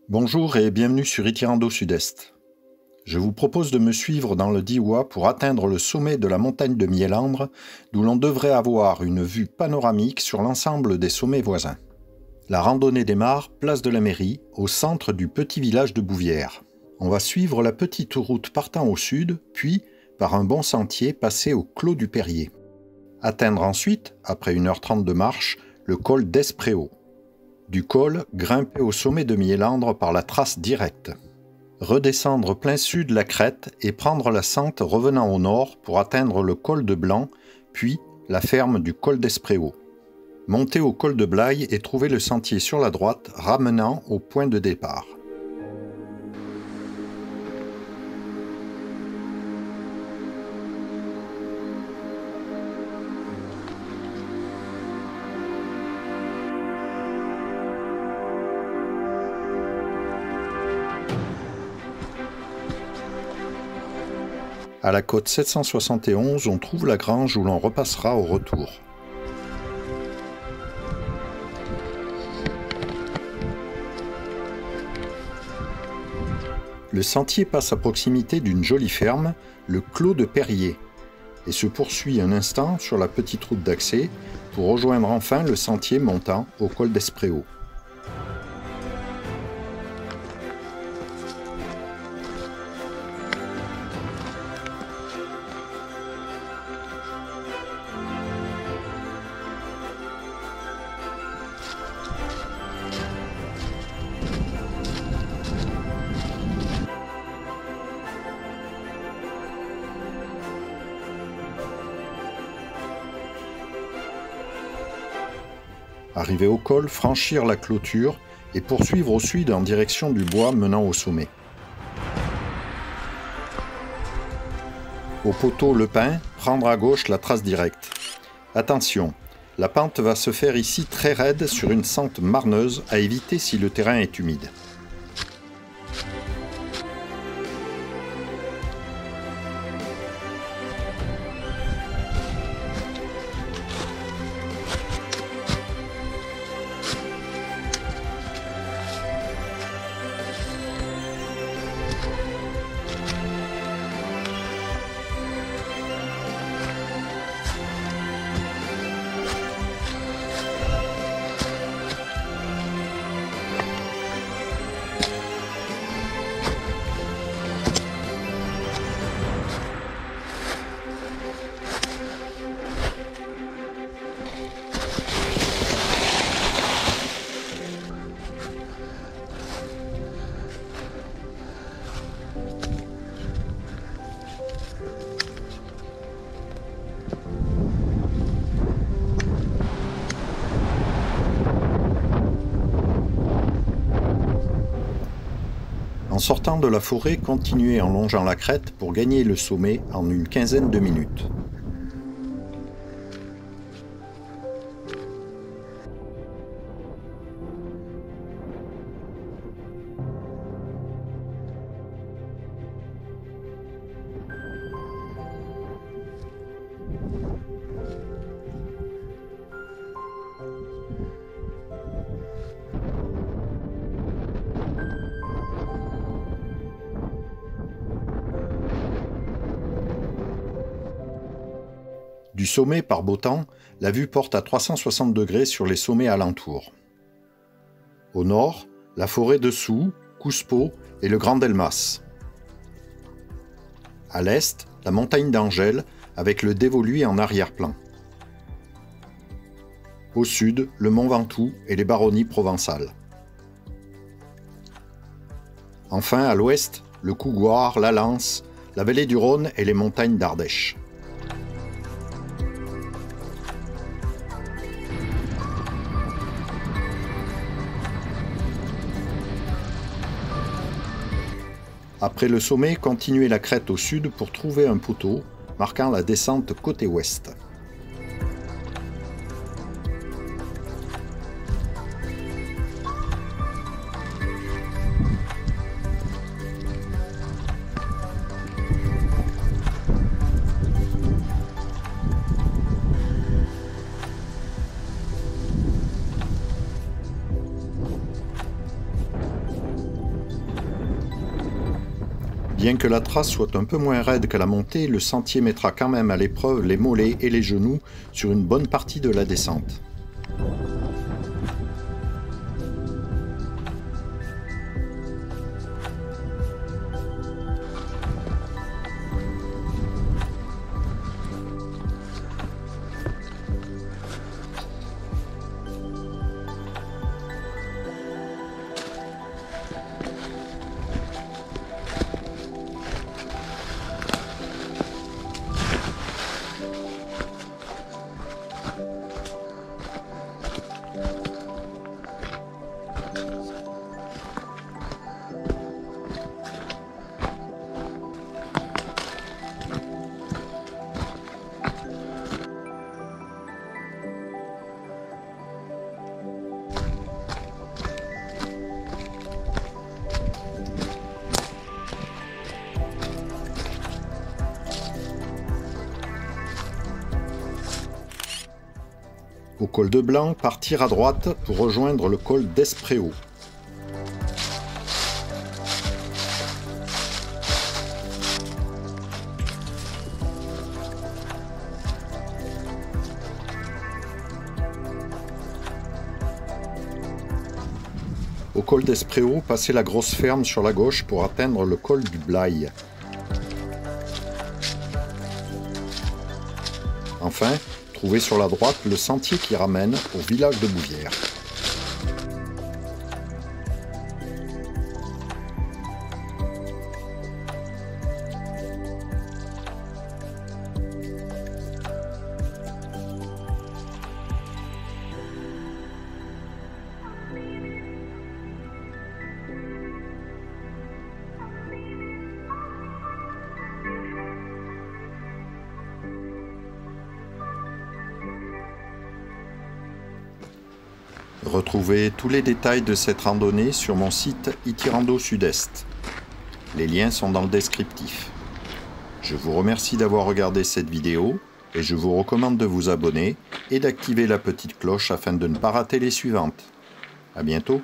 Bonjour et bienvenue sur Itinérando Sud-Est. Je vous propose de me suivre dans le Diois pour atteindre le sommet de la montagne de Miélandre, d'où l'on devrait avoir une vue panoramique sur l'ensemble des sommets voisins. La randonnée démarre place de la Mairie, au centre du petit village de Bouvières. On va suivre la petite route partant au sud, puis, par un bon sentier, passer au Clos du Perrier. Atteindre ensuite, après 1h30 de marche, le col d'Espréau. Du col, grimper au sommet de Miélandre par la trace directe. Redescendre plein sud la crête et prendre la sente revenant au nord pour atteindre le col de Blanc, puis la ferme du col d'Espréau. Monter au col de Blaye et trouver le sentier sur la droite ramenant au point de départ. À la côte 771, on trouve la grange où l'on repassera au retour. Le sentier passe à proximité d'une jolie ferme, le Clos de Perrier, et se poursuit un instant sur la petite route d'accès pour rejoindre enfin le sentier montant au col d'Espréau. Arrivé au col, franchir la clôture et poursuivre au sud en direction du bois menant au sommet. Au poteau Le Pin, prendre à gauche la trace directe. Attention, la pente va se faire ici très raide sur une sente marneuse à éviter si le terrain est humide. En sortant de la forêt, continuez en longeant la crête pour gagner le sommet en une quinzaine de minutes. Du sommet, par beau temps, la vue porte à 360 degrés sur les sommets alentours. Au nord, la forêt de Soux, Couspeau et le Grand Delmas. À l'est, la montagne d'Angèle avec le Dévoluy en arrière-plan. Au sud, le Mont Ventoux et les baronnies provençales. Enfin, à l'ouest, le Cougoir, la Lance, la vallée du Rhône et les montagnes d'Ardèche. Après le sommet, continuez la crête au sud pour trouver un poteau, marquant la descente côté ouest. Bien que la trace soit un peu moins raide que la montée, le sentier mettra quand même à l'épreuve les mollets et les genoux sur une bonne partie de la descente. Au col de Blanc, partir à droite pour rejoindre le col d'Espréau. Au col d'Espréau, passez la grosse ferme sur la gauche pour atteindre le col du Blaye. Enfin, trouvez sur la droite le sentier qui ramène au village de Bouvières. Retrouvez tous les détails de cette randonnée sur mon site Itirando Sud-Est. Les liens sont dans le descriptif. Je vous remercie d'avoir regardé cette vidéo et je vous recommande de vous abonner et d'activer la petite cloche afin de ne pas rater les suivantes. À bientôt.